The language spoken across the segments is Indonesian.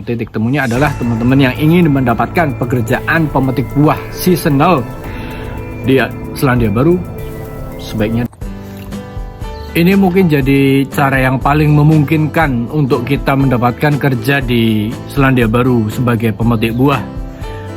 titik temunya adalah teman-teman yang ingin mendapatkan pekerjaan pemetik buah seasonal di Selandia Baru, sebaiknya ini mungkin jadi cara yang paling memungkinkan untuk kita mendapatkan kerja di Selandia Baru sebagai pemetik buah.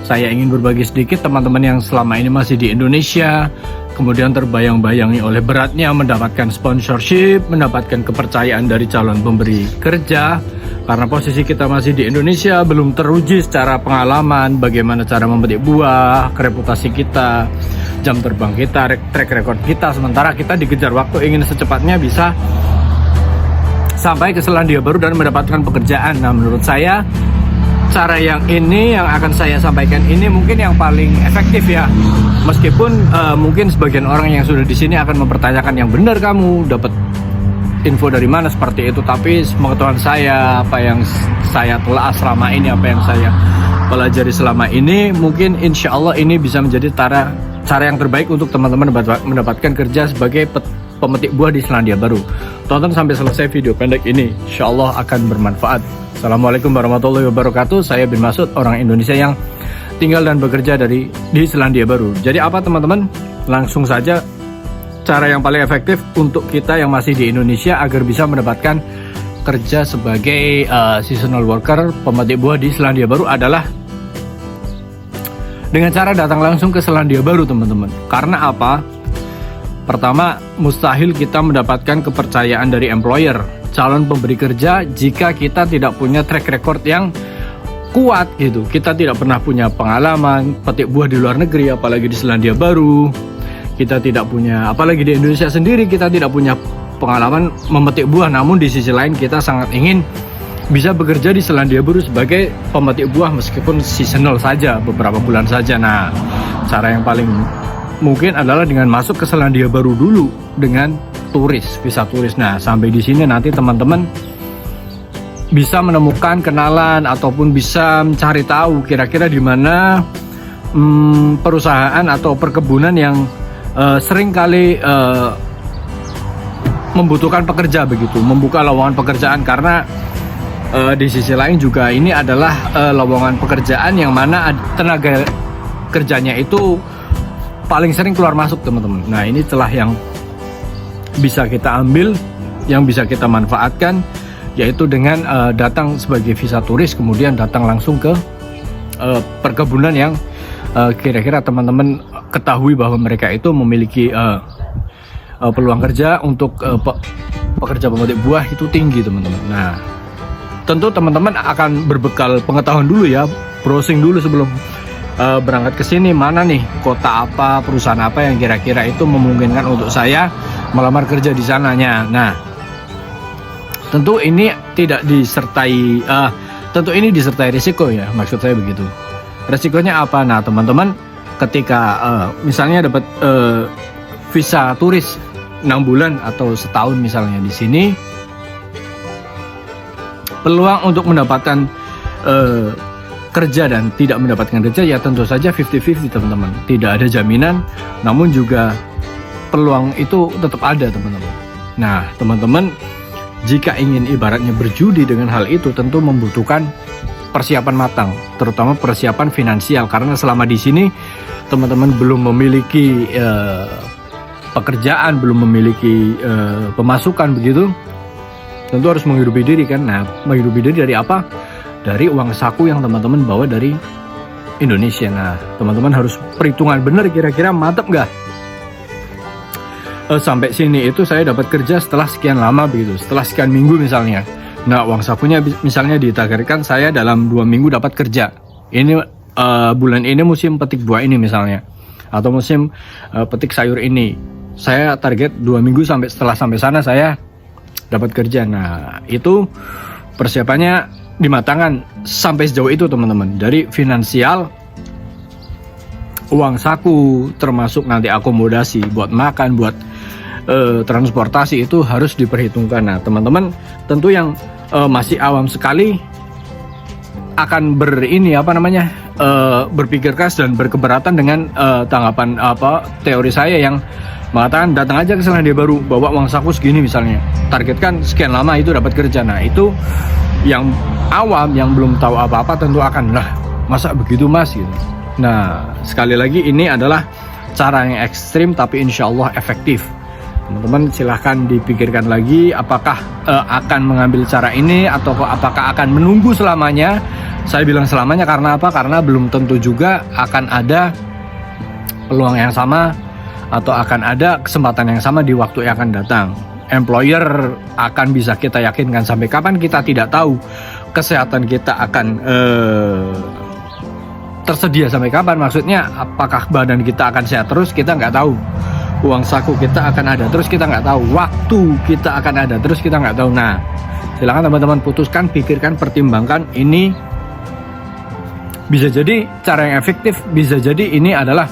Saya ingin berbagi sedikit teman-teman yang selama ini masih di Indonesia, kemudian terbayang-bayangi oleh beratnya mendapatkan sponsorship, mendapatkan kepercayaan dari calon pemberi kerja. Karena posisi kita masih di Indonesia, belum teruji secara pengalaman, bagaimana cara memetik buah, reputasi kita, jam terbang kita, track record kita. Sementara kita dikejar waktu, ingin secepatnya bisa sampai ke Selandia Baru dan mendapatkan pekerjaan. Nah, menurut saya cara yang ini yang akan saya sampaikan ini mungkin yang paling efektif ya. Meskipun mungkin sebagian orang yang sudah di sini akan mempertanyakan, yang benar kamu dapat info dari mana seperti itu, tapi pengetahuan saya, apa yang saya telah selama ini, apa yang saya pelajari selama ini, mungkin insya Allah ini bisa menjadi cara yang terbaik untuk teman-teman mendapatkan kerja sebagai pemetik buah di Selandia Baru. Tonton sampai selesai video pendek ini, insya Allah akan bermanfaat. Assalamualaikum warahmatullahi wabarakatuh. Saya bin Masud, orang Indonesia yang tinggal dan bekerja di Selandia Baru. Jadi apa teman-teman? Langsung saja, cara yang paling efektif untuk kita yang masih di Indonesia agar bisa mendapatkan kerja sebagai seasonal worker, pemetik buah di Selandia Baru adalah dengan cara datang langsung ke Selandia Baru, teman-teman. Karena apa? Pertama, mustahil kita mendapatkan kepercayaan dari employer, calon pemberi kerja, jika kita tidak punya track record yang kuat gitu. Kita tidak pernah punya pengalaman petik buah di luar negeri, apalagi di Selandia Baru. Kita tidak punya, apalagi di Indonesia sendiri, kita tidak punya pengalaman memetik buah. Namun di sisi lain kita sangat ingin bisa bekerja di Selandia Baru sebagai pemetik buah meskipun seasonal saja, beberapa bulan saja. Nah, cara yang paling mungkin adalah dengan masuk ke Selandia Baru dulu dengan visa turis. Nah, sampai di sini nanti teman-teman bisa menemukan kenalan ataupun bisa mencari tahu kira-kira di mana perusahaan atau perkebunan yang sering kali membutuhkan pekerja begitu, membuka lowongan pekerjaan. Karena di sisi lain juga ini adalah lowongan pekerjaan yang mana tenaga kerjanya itu paling sering keluar masuk, teman-teman. Nah, ini celah yang bisa kita ambil, yang bisa kita manfaatkan, yaitu dengan datang sebagai visa turis, kemudian datang langsung ke perkebunan yang kira-kira teman-teman ketahui bahwa mereka itu memiliki peluang kerja untuk pekerja pemetik buah itu tinggi, teman-teman. Nah, tentu teman-teman akan berbekal pengetahuan dulu ya, browsing dulu sebelum berangkat ke sini, mana nih kota apa, perusahaan apa yang kira-kira itu memungkinkan untuk saya melamar kerja di sananya. Nah, tentu ini tidak disertai risiko ya, maksud saya begitu. Risikonya apa? Nah, teman-teman, ketika misalnya dapat visa turis 6 bulan atau setahun misalnya di sini, peluang untuk mendapatkan kerja dan tidak mendapatkan kerja ya tentu saja 50-50, teman-teman. Tidak ada jaminan, namun juga peluang itu tetap ada, teman-teman. Nah, teman-teman, jika ingin ibaratnya berjudi dengan hal itu, tentu membutuhkan persiapan matang, terutama persiapan finansial. Karena selama di sini teman-teman belum memiliki pekerjaan, belum memiliki pemasukan begitu, tentu harus menghidupi diri kan. Nah, menghidupi diri dari apa? Dari uang saku yang teman-teman bawa dari Indonesia. Nah, teman-teman harus perhitungan benar, kira-kira mantap nggak? Sampai sini itu saya dapat kerja setelah sekian lama begitu, setelah sekian minggu misalnya. Nah, uang sakunya misalnya ditargetkan saya dalam 2 minggu dapat kerja. Ini bulan ini musim petik buah ini misalnya, atau musim petik sayur ini. Saya target 2 minggu setelah sampai sana saya dapat kerja. Nah, itu persiapannya dimatangkan sampai sejauh itu, teman-teman. Dari finansial, uang saku, termasuk nanti akomodasi buat makan, buat transportasi, itu harus diperhitungkan. Nah, teman-teman tentu yang masih awam sekali akan berpikir keras dan berkeberatan dengan tanggapan teori saya yang mengatakan datang aja ke Selandia Baru, bawa uang saku segini misalnya, targetkan sekian lama itu dapat kerja. Nah, itu yang awam, yang belum tahu apa-apa tentu akan, lah masa begitu mas gitu. Nah sekali lagi ini adalah cara yang ekstrim tapi insya Allah efektif. Teman-teman silahkan dipikirkan lagi apakah akan mengambil cara ini atau apakah akan menunggu selamanya. Saya bilang selamanya karena apa? Karena belum tentu juga akan ada peluang yang sama atau akan ada kesempatan yang sama di waktu yang akan datang. Employer akan bisa kita yakinkan sampai kapan kita tidak tahu. Kesehatan kita akan tersedia sampai kapan, maksudnya apakah badan kita akan sehat terus, kita nggak tahu. Uang saku kita akan ada terus, kita nggak tahu. Waktu kita akan ada terus, kita nggak tahu. Nah silakan teman-teman putuskan, pikirkan, pertimbangkan. Ini bisa jadi cara yang efektif, bisa jadi ini adalah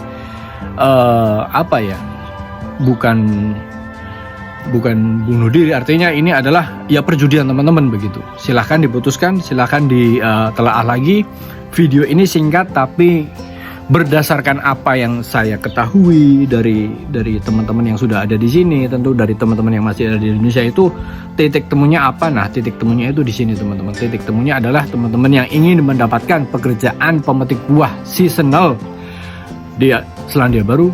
bukan bunuh diri, artinya ini adalah ya perjudian teman-teman begitu. Silahkan diputuskan, silahkan ditelaah lagi. Video ini singkat tapi berdasarkan apa yang saya ketahui dari teman-teman yang sudah ada di sini, tentu dari teman-teman yang masih ada di Indonesia itu titik temunya apa? Nah titik temunya itu di sini teman-teman. Titik temunya adalah teman-teman yang ingin mendapatkan pekerjaan pemetik buah seasonal di Selandia Baru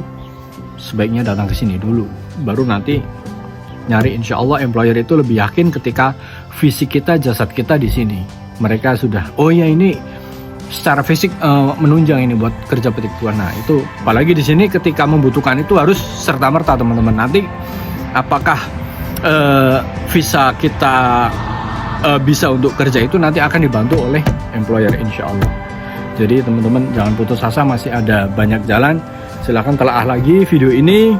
sebaiknya datang ke sini dulu, baru nanti nyari. Insya Allah employer itu lebih yakin ketika fisik kita, jasad kita di sini. Mereka sudah, oh ya ini secara fisik menunjang ini buat kerja petik buah. Nah itu apalagi di sini ketika membutuhkan itu harus serta merta teman-teman. Nanti apakah visa kita bisa untuk kerja itu nanti akan dibantu oleh employer insya Allah. Jadi teman-teman jangan putus asa, masih ada banyak jalan. Silahkan telaah lagi video ini,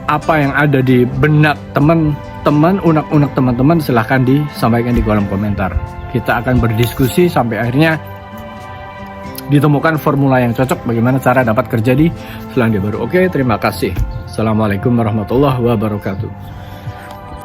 apa yang ada di benak teman-teman, unek-unek teman-teman, silahkan disampaikan di kolom komentar. Kita akan berdiskusi sampai akhirnya ditemukan formula yang cocok bagaimana cara dapat kerja di Selandia Baru. Oke, terima kasih. Assalamualaikum warahmatullahi wabarakatuh.